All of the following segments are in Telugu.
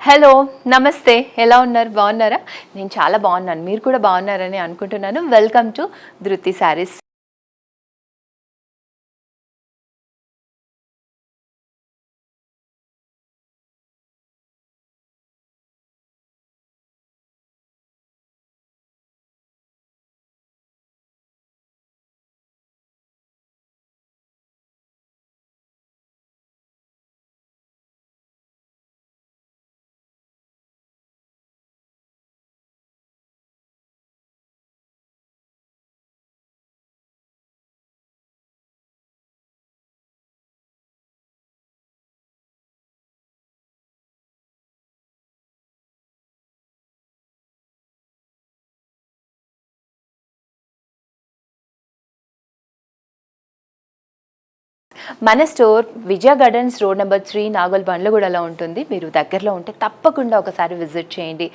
హలో నమస్తే, ఎలా ఉన్నారు? బాగున్నారా? నేను చాలా బాగున్నాను. మీరు కూడా బాగున్నారని అనుకుంటున్నాను. వెల్కమ్ టు ధృతి శారీస్. మన స్టోర్ విజయ గార్డెన్స్ రోడ్ నెంబర్ 3 నాగోల్ బండ్లగూడలో ఉంటుంది. మీరు దగ్గరలో ఉంటే తప్పకుండా ఒకసారి విజిట్ చేయండి.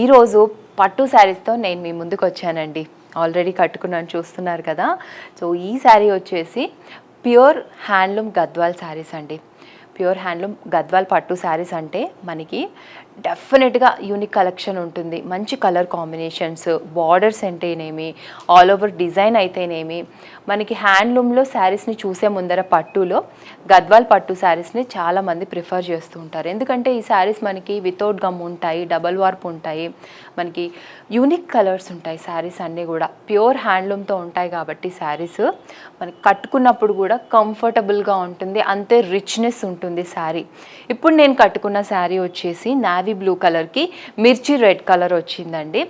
ఈరోజు పట్టు శారీస్తో నేను మీ ముందుకు వచ్చానండి. ఆల్రెడీ కట్టుకున్నాను, చూస్తున్నారు కదా. సో ఈ శారీ వచ్చేసి ప్యూర్ హ్యాండ్లూమ్ గద్వాల్ శారీస్ అండి. ప్యూర్ హ్యాండ్లూమ్ గద్వాల్ పట్టు శారీస్ అంటే మనకి డెఫినెట్గా యూనిక్ కలెక్షన్ ఉంటుంది. మంచి కలర్ కాంబినేషన్స్, బార్డర్స్ అంటేనేమి, ఆల్ ఓవర్ డిజైన్ అయితేనేమి, మనకి హ్యాండ్లూమ్లో శారీస్ని చూసే ముందర పట్టులో గద్వాల్ పట్టు శారీస్ని చాలామంది ప్రిఫర్ చేస్తూ ఉంటారు. ఎందుకంటే ఈ శారీస్ మనకి వితౌట్ గమ్ ఉంటాయి, డబల్ వార్ప్ ఉంటాయి, మనకి యూనిక్ కలర్స్ ఉంటాయి. శారీస్ అన్నీ కూడా ప్యూర్ హ్యాండ్లూమ్తో ఉంటాయి కాబట్టి శారీస్ మనకి కట్టుకున్నప్పుడు కూడా కంఫర్టబుల్గా ఉంటుంది, అంతే రిచ్నెస్ ఉంటుంది శారీ. ఇప్పుడు నేను కట్టుకున్న శారీ వచ్చేసి నావీ బ్లూ కలర్కి మిర్చి రెడ్ కలర్ వచ్చిందండి.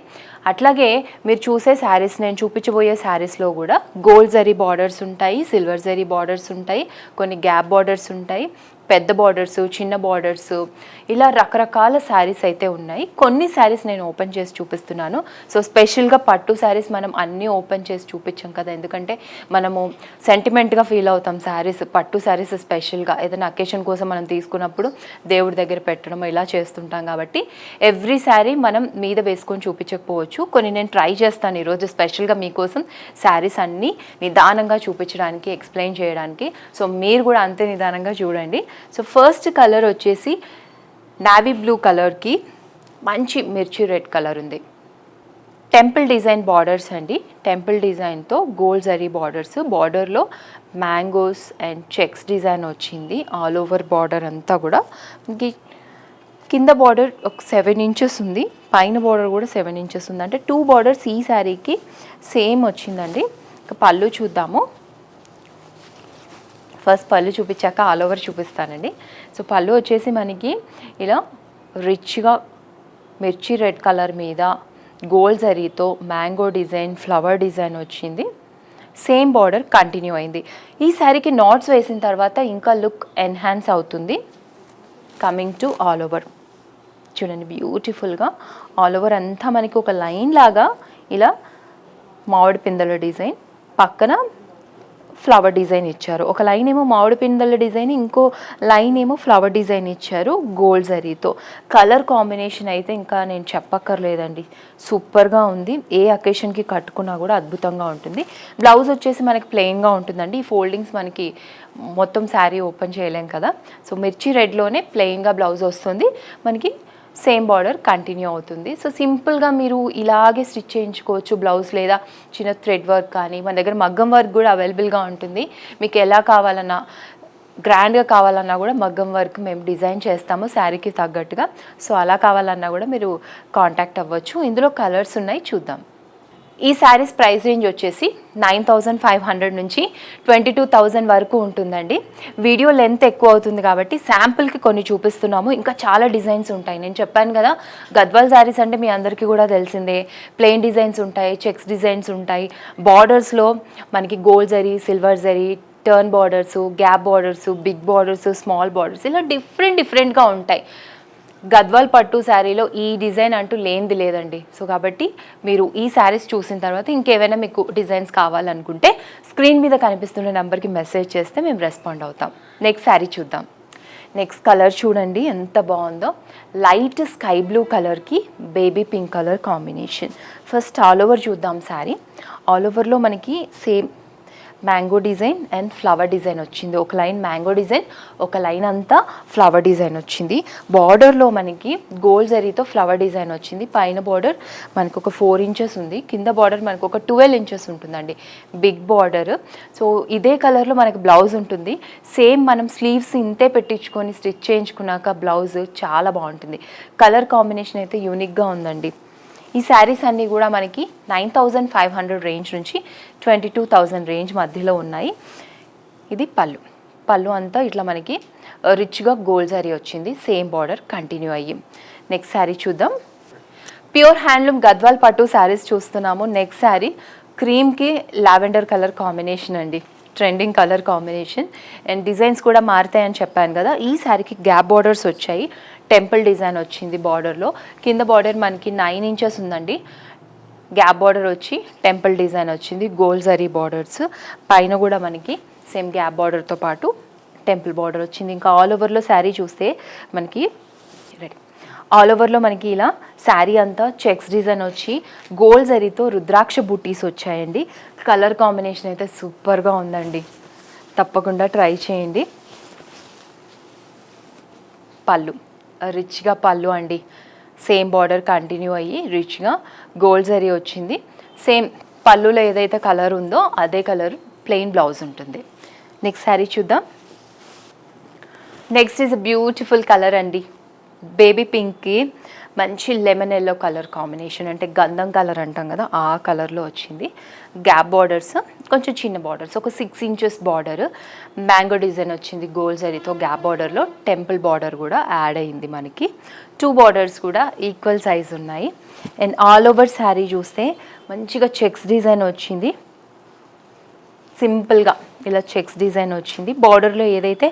అట్లాగే మీరు చూసే శారీస్, నేను చూపించబోయే శారీస్లో కూడా గోల్డ్ జరీ బార్డర్స్ ఉంటాయి, సిల్వర్ జరీ బార్డర్స్ ఉంటాయి, కొన్ని గ్యాప్ బార్డర్స్ ఉంటాయి, పెద్ద బార్డర్స్, చిన్న బార్డర్స్, ఇలా రకరకాల శారీస్ అయితే ఉన్నాయి. కొన్ని శారీస్ నేను ఓపెన్ చేసి చూపిస్తున్నాను. సో స్పెషల్గా పట్టు శారీస్ మనం అన్నీ ఓపెన్ చేసి చూపించాం కదా, ఎందుకంటే మనము సెంటిమెంట్గా ఫీల్ అవుతాం. శారీస్, పట్టు శారీస్ స్పెషల్గా ఏదైనా అకేషన్ కోసం మనం తీసుకున్నప్పుడు దేవుడి దగ్గర పెట్టడం ఇలా చేస్తుంటాం కాబట్టి ఎవ్రీ శారీ మనం మీద వేసుకొని చూపించకపోవచ్చు. కొన్ని నేను ట్రై చేస్తాను ఈరోజు స్పెషల్గా మీకోసం శారీస్ అన్నీ నిదానంగా చూపించడానికి, ఎక్స్ప్లెయిన్ చేయడానికి. సో మీరు కూడా అంతే నిదానంగా చూడండి. సో ఫస్ట్ కలర్ వచ్చేసి నావీ బ్లూ కలర్కి మంచి మిర్చి రెడ్ కలర్ ఉంది. టెంపుల్ డిజైన్ బార్డర్స్ అండి. టెంపుల్ డిజైన్తో గోల్డ్ జరీ బార్డర్స్, బార్డర్లో మ్యాంగోస్ అండ్ చెక్స్ డిజైన్ వచ్చింది. ఆల్ ఓవర్ బార్డర్ అంతా కూడా మనకి కింద బార్డర్ ఒక 7 ఇంచెస్ ఉంది, పైన బార్డర్ కూడా 7 ఇంచెస్ ఉంది. అంటే 2 బార్డర్స్ ఈ శారీకి సేమ్ వచ్చిందండి. ఇక పళ్ళు చూద్దాము. ఫస్ట్ పళ్ళు చూపించాక ఆల్ ఓవర్ చూపిస్తానండి. సో పళ్ళు వచ్చేసి మనకి ఇలా రిచ్గా మిర్చి రెడ్ కలర్ మీద గోల్డ్ జరీతో మ్యాంగో డిజైన్, ఫ్లవర్ డిజైన్ వచ్చింది. సేమ్ బార్డర్ కంటిన్యూ అయింది. ఈ శారీకి నాట్స్ వేసిన తర్వాత ఇంకా లుక్ ఎన్హాన్స్ అవుతుంది. కమింగ్ టు ఆల్ ఓవర్ చూడండి, బ్యూటిఫుల్గా ఆల్ ఓవర్ అంతా మనకి ఒక లైన్ లాగా ఇలా మామిడి పిందెల డిజైన్, పక్కన ఫ్లవర్ డిజైన్ ఇచ్చారు. ఒక లైన్ ఏమో మామిడి పిందెల డిజైన్, ఇంకో లైన్ ఏమో ఫ్లవర్ డిజైన్ ఇచ్చారు గోల్డ్ జరీతో. కలర్ కాంబినేషన్ అయితే ఇంకా నేను చెప్పక్కర్లేదండి, సూపర్గా ఉంది. ఏ అకేషన్కి కట్టుకున్నా కూడా అద్భుతంగా ఉంటుంది. బ్లౌజ్ వచ్చేసి మనకి ప్లెయిన్గా ఉంటుందండి. ఈ ఫోల్డింగ్స్ మనకి మొత్తం శారీ ఓపెన్ చేయలేం కదా. సో మిర్చి రెడ్లోనే ప్లెయిన్గా బ్లౌజ్ వస్తుంది మనకి. సేమ్ బార్డర్ కంటిన్యూ అవుతుంది. సో సింపుల్గా మీరు ఇలాగే స్టిచ్ చేయించుకోవచ్చు బ్లౌజ్, లేదా చిన్న థ్రెడ్ వర్క్ కానీ, మన దగ్గర మగ్గం వర్క్ కూడా అవైలబుల్గా ఉంటుంది. మీకు ఎలా కావాలన్నా, గ్రాండ్గా కావాలన్నా కూడా మగ్గం వర్క్ మేము డిజైన్ చేస్తాము శారీకి తగ్గట్టుగా. సో అలా కావాలన్నా కూడా మీరు కాంటాక్ట్ అవ్వచ్చు. ఇందులో కలర్స్ ఉన్నాయి, చూద్దాం. ఈ శారీస్ ప్రైస్ రేంజ్ వచ్చేసి 9,500 నుంచి 22,000 వరకు ఉంటుందండి. వీడియో లెంత్ ఎక్కువ అవుతుంది కాబట్టి శాంపుల్కి కొన్ని చూపిస్తున్నాము. ఇంకా చాలా డిజైన్స్ ఉంటాయి. నేను చెప్పాను కదా, గద్వాల్ శారీస్ అంటే మీ అందరికీ కూడా తెలిసిందే. ప్లెయిన్ డిజైన్స్ ఉంటాయి, చెక్స్ డిజైన్స్ ఉంటాయి, బార్డర్స్లో మనకి gold zari, silver zari, turn borders, gap borders, big borders, small borders, ఇలా డిఫరెంట్గా ఉంటాయి. గద్వాల్ పట్టు శారీలో ఈ డిజైన్ అంటూ లేనిది లేదండి. సో కాబట్టి మీరు ఈ శారీస్ చూసిన తర్వాత ఇంకేమైనా మీకు డిజైన్స్ కావాలనుకుంటే స్క్రీన్ మీద కనిపిస్తున్న నెంబర్కి మెసేజ్ చేస్తే మేము రెస్పాండ్ అవుతాం. నెక్స్ట్ శారీ చూద్దాం. నెక్స్ట్ కలర్ చూడండి ఎంత బాగుందో. లైట్ స్కై బ్లూ కలర్కి baby pink colour combination. First all over చూద్దాం శారీ. ఆల్ ఓవర్లో మనకి same mango design and flower design వచ్చింది. ఒక లైన్ మ్యాంగో డిజైన్, ఒక లైన్ అంతా ఫ్లవర్ డిజైన్ వచ్చింది. బార్డర్లో మనకి గోల్డ్ జరీతో ఫ్లవర్ డిజైన్ వచ్చింది. పైన బార్డర్ మనకు ఒక 4 ఇంచెస్ ఉంది, కింద బార్డర్ మనకు ఒక 12 ఇంచెస్ ఉంటుందండి, బిగ్ బార్డర్. సో ఇదే కలర్లో మనకి బ్లౌజ్ ఉంటుంది. సేమ్ మనం స్లీవ్స్ ఇంతే పెట్టించుకొని స్టిచ్ చేయించుకున్నాక బ్లౌజ్ చాలా బాగుంటుంది. కలర్ కాంబినేషన్ అయితే యూనిక్గా ఉందండి. ఈ శారీస్ అన్నీ కూడా మనకి 9,500 రేంజ్ నుంచి 22,000 రేంజ్ మధ్యలో ఉన్నాయి. ఇది పళ్ళు. పళ్ళు అంతా ఇట్లా మనకి రిచ్గా గోల్డ్ శారీ వచ్చింది, సేమ్ బార్డర్ కంటిన్యూ అయ్యి. నెక్స్ట్ శారీ చూద్దాం. ప్యూర్ హ్యాండ్లూమ్ గద్వాల్ పట్టు శారీస్ చూస్తున్నాము. నెక్స్ట్ శారీ క్రీమ్కి లావెండర్ కలర్ కాంబినేషన్ అండి, trending colour combination. And designs కూడా మారుతాయని చెప్పాను కదా. ఈ శారీకి గ్యాప్ బార్డర్స్ వచ్చాయి, టెంపుల్ డిజైన్ వచ్చింది బార్డర్లో. కింద బార్డర్ మనకి 9 ఇంచెస్ ఉందండి, గ్యాప్ బార్డర్ వచ్చి టెంపుల్ డిజైన్ వచ్చింది, గోల్డ్ జరీ బార్డర్స్. పైన కూడా మనకి సేమ్ గ్యాప్ బార్డర్తో పాటు టెంపుల్ బార్డర్ వచ్చింది. ఇంకా ఆల్ ఓవర్లో శారీ చూస్తే మనకి రెడీ, ఆల్ ఓవర్లో మనకి ఇలా శారీ అంతా చెక్స్ డిజైన్ వచ్చి గోల్డ్ జరీతో రుద్రాక్ష బుట్టీస్ వచ్చాయండి. కలర్ కాంబినేషన్ అయితే సూపర్గా ఉందండి, తప్పకుండా ట్రై చేయండి. పళ్ళు రిచ్గా పళ్ళు అండి, సేమ్ బార్డర్ కంటిన్యూ అయ్యి రిచ్గా గోల్డ్ జరీ వచ్చింది. సేమ్ పళ్ళులో ఏదైతే కలర్ ఉందో అదే కలర్ ప్లెయిన్ బ్లౌజ్ ఉంటుంది. నెక్స్ట్ శారీ చూద్దాం. నెక్స్ట్ ఈజ్ బ్యూటిఫుల్ కలర్ అండి, బేబీ పింక్కి మంచి లెమన్ ఎల్లో కలర్ కాంబినేషన్, అంటే గంధం కలర్ అంటాం కదా ఆ కలర్లో వచ్చింది. గ్యాప్ బార్డర్స్ కొంచెం చిన్న బార్డర్స్, ఒక 6 ఇంచెస్ బార్డర్, మ్యాంగో డిజైన్ వచ్చింది గోల్డ్ జరీతో. గ్యాప్ బార్డర్లో టెంపుల్ బార్డర్ కూడా యాడ్ అయింది మనకి. 2 బార్డర్స్ కూడా ఈక్వల్ సైజ్ ఉన్నాయి. అండ్ ఆల్ ఓవర్ శారీ చూస్తే మంచిగా చెక్స్ డిజైన్ వచ్చింది, సింపుల్గా ఇలా చెక్స్ డిజైన్ వచ్చింది. బార్డర్లో ఏదైతే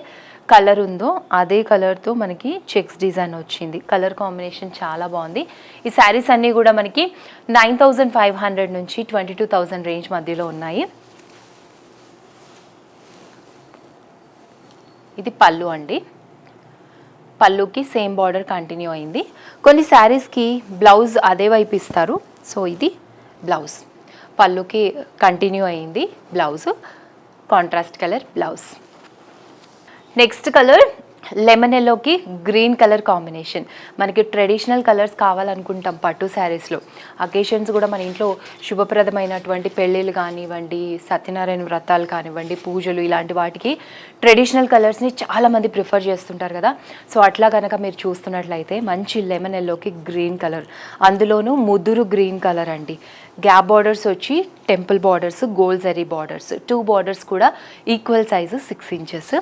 కలర్ ఉందో అదే కలర్తో మనకి చెక్స్ డిజైన్ వచ్చింది. కలర్ కాంబినేషన్ చాలా బాగుంది. ఈ శారీస్ అన్నీ కూడా మనకి 9,500 నుంచి 22,000 రేంజ్ మధ్యలో ఉన్నాయి. ఇది పళ్ళు అండి, పళ్ళుకి సేమ్ బార్డర్ కంటిన్యూ అయింది. కొన్ని శారీస్కి బ్లౌజ్ అదే వైపు ఇస్తారు, సో ఇది బ్లౌజ్, పళ్ళుకి కంటిన్యూ అయింది blouse, contrast colour blouse. Next colour lemon ఎల్లోకి గ్రీన్ కలర్ కాంబినేషన్. మనకి ట్రెడిషనల్ కలర్స్ కావాలనుకుంటాం పట్టు శారీస్లో. అకేషన్స్ కూడా మన ఇంట్లో శుభప్రదమైనటువంటి పెళ్ళిళ్ళు కానివ్వండి, సత్యనారాయణ వ్రతాలు కానివ్వండి, పూజలు, ఇలాంటి వాటికి ట్రెడిషనల్ కలర్స్ని చాలామంది ప్రిఫర్ చేస్తుంటారు కదా. సో అట్లా కనుక మీరు చూస్తున్నట్లయితే మంచి లెమన్ ఎల్లోకి గ్రీన్ కలర్, అందులోనూ ముదురు గ్రీన్ కలర్ అండి. గ్యాప్ బార్డర్స్ వచ్చి టెంపుల్ బార్డర్స్, గోల్డ్ జరీ బార్డర్స్, 2 బార్డర్స్ కూడా ఈక్వల్ సైజు 6 ఇంచెస్.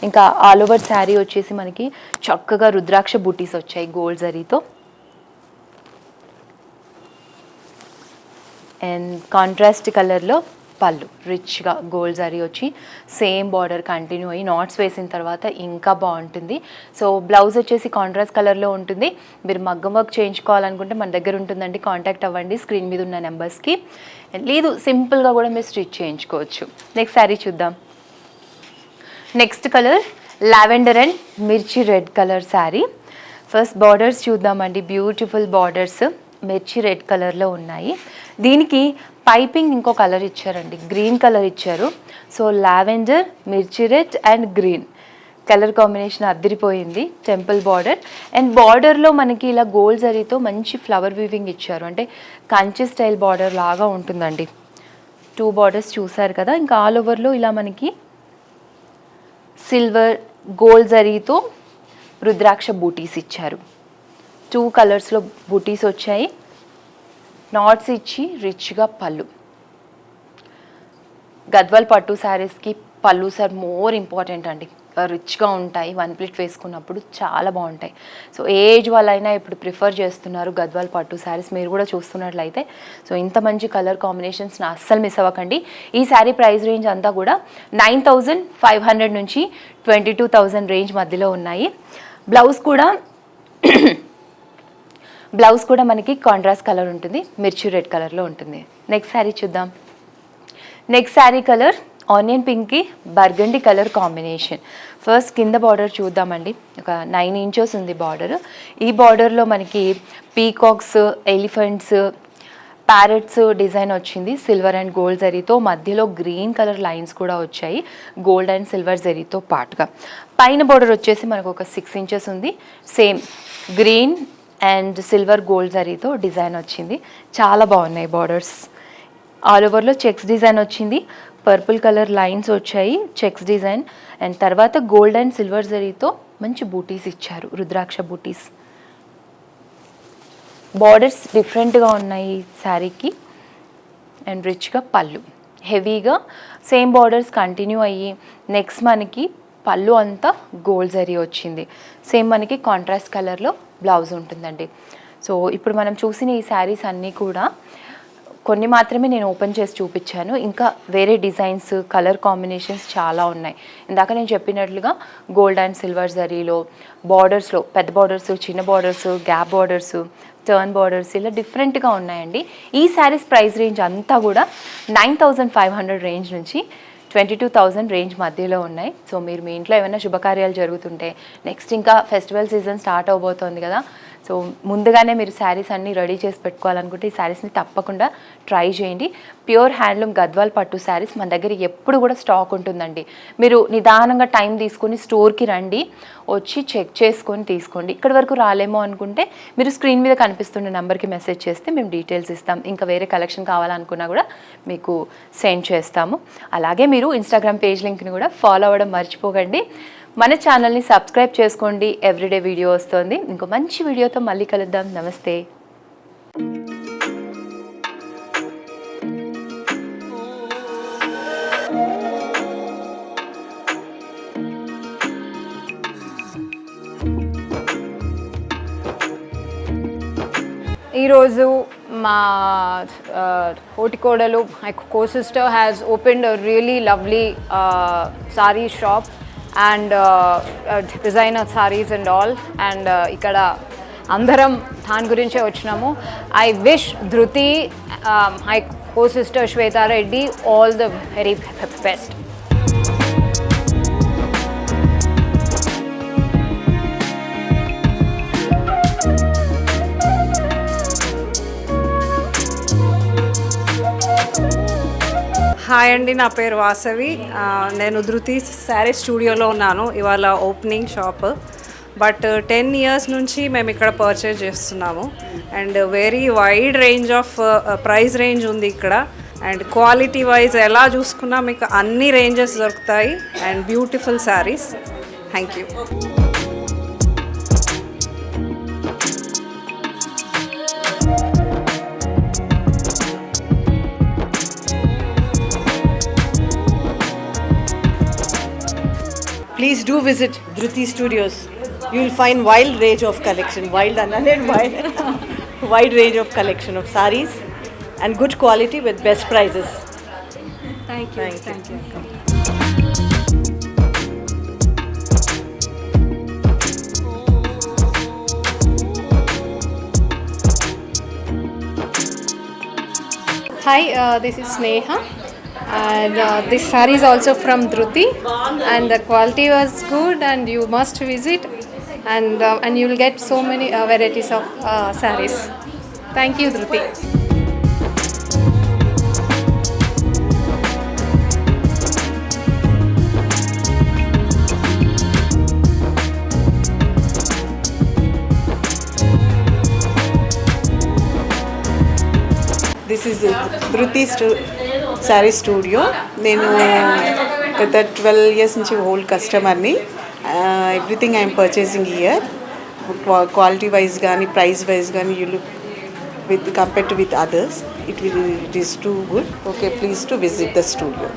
ఇంకా ఆల్ ఓవర్ శారీ వచ్చేసి మనకి చక్కగా రుద్రాక్ష బుటీస్ వచ్చాయి గోల్డ్ జరీతో. అండ్ కాంట్రాస్ట్ కలర్లో పళ్ళు, రిచ్గా గోల్డ్ జరీ వచ్చి సేమ్ బార్డర్ కంటిన్యూ అయ్యి నాట్స్ వేసిన తర్వాత ఇంకా బాగుంటుంది. సో బ్లౌజ్ వచ్చేసి కాంట్రాస్ట్ కలర్లో ఉంటుంది. మీరు మగ్గం వర్క్ చేయించుకోవాలనుకుంటే మన దగ్గర ఉంటుందండి, కాంటాక్ట్ అవ్వండి స్క్రీన్ మీద ఉన్న నెంబర్స్కి. లేదు సింపుల్గా కూడా మీరు స్టిచ్ చేయించుకోవచ్చు. నెక్స్ట్ శారీ చూద్దాం. నెక్స్ట్ కలర్ లావెండర్ అండ్ మిర్చి red colour sari. First borders చూద్దామండి, బ్యూటిఫుల్ బార్డర్స్ మిర్చి రెడ్ కలర్లో ఉన్నాయి. దీనికి పైపింగ్ ఇంకో కలర్ ఇచ్చారండి, గ్రీన్ కలర్ ఇచ్చారు. సో లావెండర్, మిర్చి red and green colour combination అదిరిపోయింది. టెంపుల్ బార్డర్ అండ్ బార్డర్లో మనకి ఇలా గోల్డ్ జరీతో మంచి ఫ్లవర్ వీవింగ్ ఇచ్చారు, అంటే కంచి స్టైల్ బార్డర్ లాగా ఉంటుందండి. 2 బార్డర్స్ చూసారు కదా. ఇంకా ఆల్ ఓవర్లో ఇలా మనకి సిల్వర్ గోల్డ్ జరీతో రుద్రాక్ష బూటీస్ ఇచ్చారు. 2 కలర్స్లో బూటీస్ వచ్చాయి, నాట్స్ ఇచ్చి రిచ్గా పళ్ళు. గద్వాల్ పట్టు శారీస్కి పళ్ళు సార్ మోర్ ఇంపార్టెంట్ అండి, రిచ్గా ఉంటాయి, 1 ప్లీట్ వేసుకున్నప్పుడు చాలా బాగుంటాయి. సో ఏజ్ వాళ్ళైనా ఇప్పుడు ప్రిఫర్ చేస్తున్నారు గద్వాల్ పట్టు శారీస్, మీరు కూడా చూస్తున్నట్లయితే. సో ఇంత మంచి కలర్ కాంబినేషన్స్ని అస్సలు మిస్ అవ్వకండి. ఈ శారీ ప్రైస్ రేంజ్ అంతా కూడా 9,500 నుంచి 22,000 రేంజ్ మధ్యలో ఉన్నాయి. బ్లౌజ్ కూడా మనకి కాంట్రాస్ట్ కలర్ ఉంటుంది, మిర్చి రెడ్ కలర్లో ఉంటుంది. నెక్స్ట్ శారీ చూద్దాం. నెక్స్ట్ శారీ కలర్ ఆనియన్ పింక్కి బర్గండి కలర్ కాంబినేషన్. ఫస్ట్ కింద బార్డర్ చూద్దామండి, ఒక 9 ఇంచెస్ ఉంది బార్డర్. ఈ బార్డర్లో మనకి పీకాక్స్, ఎలిఫెంట్స్, ప్యారెట్స్ డిజైన్ వచ్చింది సిల్వర్ అండ్ గోల్డ్ జరీతో, మధ్యలో గ్రీన్ కలర్ లైన్స్ కూడా వచ్చాయి గోల్డ్ అండ్ సిల్వర్ జరీతో పాటుగా. పైన బోర్డర్ వచ్చేసి మనకు ఒక 6 ఇంచెస్ ఉంది, same green and silver gold జరీతో డిజైన్ వచ్చింది. చాలా బాగున్నాయి బార్డర్స్. ఆల్ ఓవర్లో చెక్స్ డిజైన్ వచ్చింది, పర్పుల్ కలర్ లైన్స్ వచ్చాయి చెక్స్ డిజైన్, అండ్ తర్వాత గోల్డ్ అండ్ సిల్వర్ జరీతో మంచి బూటీస్ ఇచ్చారు, రుద్రాక్ష బూటీస్. బార్డర్స్ డిఫరెంట్గా ఉన్నాయి శారీకి, అండ్ రిచ్గా పళ్ళు హెవీగా సేమ్ బార్డర్స్ కంటిన్యూ అయ్యి నెక్స్ట్ మనకి పళ్ళు అంతా గోల్డ్ జరీ వచ్చింది. సేమ్ మనకి కాంట్రాస్ట్ కలర్లో బ్లౌజ్ ఉంటుందండి. సో ఇప్పుడు మనం చూసిన ఈ శారీస్ అన్నీ కూడా కొన్ని మాత్రమే నేను ఓపెన్ చేసి చూపించాను, ఇంకా వేరే డిజైన్స్ కలర్ కాంబినేషన్స్ చాలా ఉన్నాయి. ఇందాక నేను చెప్పినట్లుగా గోల్డ్ అండ్ సిల్వర్ జరీలో బార్డర్స్లో పెద్ద బార్డర్స్, చిన్న borders, gap borders, turn borders ఇలా డిఫరెంట్గా ఉన్నాయండి. ఈ శారీస్ ప్రైస్ రేంజ్ అంతా కూడా 9,500 రేంజ్ నుంచి 22,000 రేంజ్ మధ్యలో ఉన్నాయి. సో మీరు మీ ఇంట్లో ఏమైనా శుభకార్యాలు జరుగుతుంటే, నెక్స్ట్ ఇంకా ఫెస్టివల్ సీజన్ స్టార్ట్ అవబోతోంది కదా, సో ముందుగానే మీరు శారీస్ అన్నీ రెడీ చేసి పెట్టుకోవాలనుకుంటే ఈ శారీస్ని తప్పకుండా ట్రై చేయండి. ప్యూర్ హ్యాండ్లూమ్ గద్వాల్ పట్టు శారీస్ మన దగ్గర ఎప్పుడు కూడా స్టాక్ ఉంటుందండి. మీరు నిదానంగా టైం తీసుకొని స్టోర్కి రండి, వచ్చి చెక్ చేసుకొని తీసుకోండి. ఇక్కడి వరకు రాలేమో అనుకుంటే మీరు స్క్రీన్ మీద కనిపిస్తున్న నెంబర్కి మెసేజ్ చేస్తే మేము డీటెయిల్స్ ఇస్తాం. ఇంకా వేరే కలెక్షన్ కావాలనుకున్నా కూడా మీకు సెండ్ చేస్తాము. అలాగే మీరు ఇన్స్టాగ్రామ్ పేజ్ లింక్ని కూడా ఫాలో అవ్వడం మర్చిపోకండి. మన ఛానల్ని సబ్స్క్రైబ్ చేసుకోండి, ఎవ్రీడే వీడియో వస్తుంది. ఇంకో మంచి వీడియోతో మళ్ళీ కలుద్దాం. నమస్తే. ఈరోజు మా ఓటికోడలు my co-sister has opened a really lovely saree shop and designer sarees and all, and ఇక్కడ అందరం దాని గురించే వచ్చినాము. I wish Dhruti, my co-sister Shweta Reddy, all the very best. Hi అండి, నా పేరు వాసవి. నేను ధృతి శారీ స్టూడియోలో ఉన్నాను. ఇవాళ ఓపెనింగ్ షాప్, బట్ 10 ఇయర్స్ నుంచి మేము ఇక్కడ పర్చేజ్ చేస్తున్నాము. And very wide range of price range ఉంది ఇక్కడ. అండ్ క్వాలిటీ వైజ్ ఎలా చూసుకున్నా మీకు అన్ని రేంజెస్ దొరుకుతాయి. And beautiful saris. Thank you. Please do visit Dhruti Studios. You will find wild range of collection, wild and wild, wide range of collection of sarees and good quality with best prices. Thank you. Thank you. Hi, this is Sneha, and this saree is also from Dhruti, and the quality was good, and you must visit, and you will get so many varieties of sarees. Thank you, Dhruti. This is Dhruti Saree Studio. నేను గత 12 years నుంచి ఓల్డ్ కస్టమర్ని. Everything I'm purchasing here. Quality wise కానీ ప్రైస్ వైజ్ కానీ you look with compared to with others, it is too good. Okay, please to visit the studio.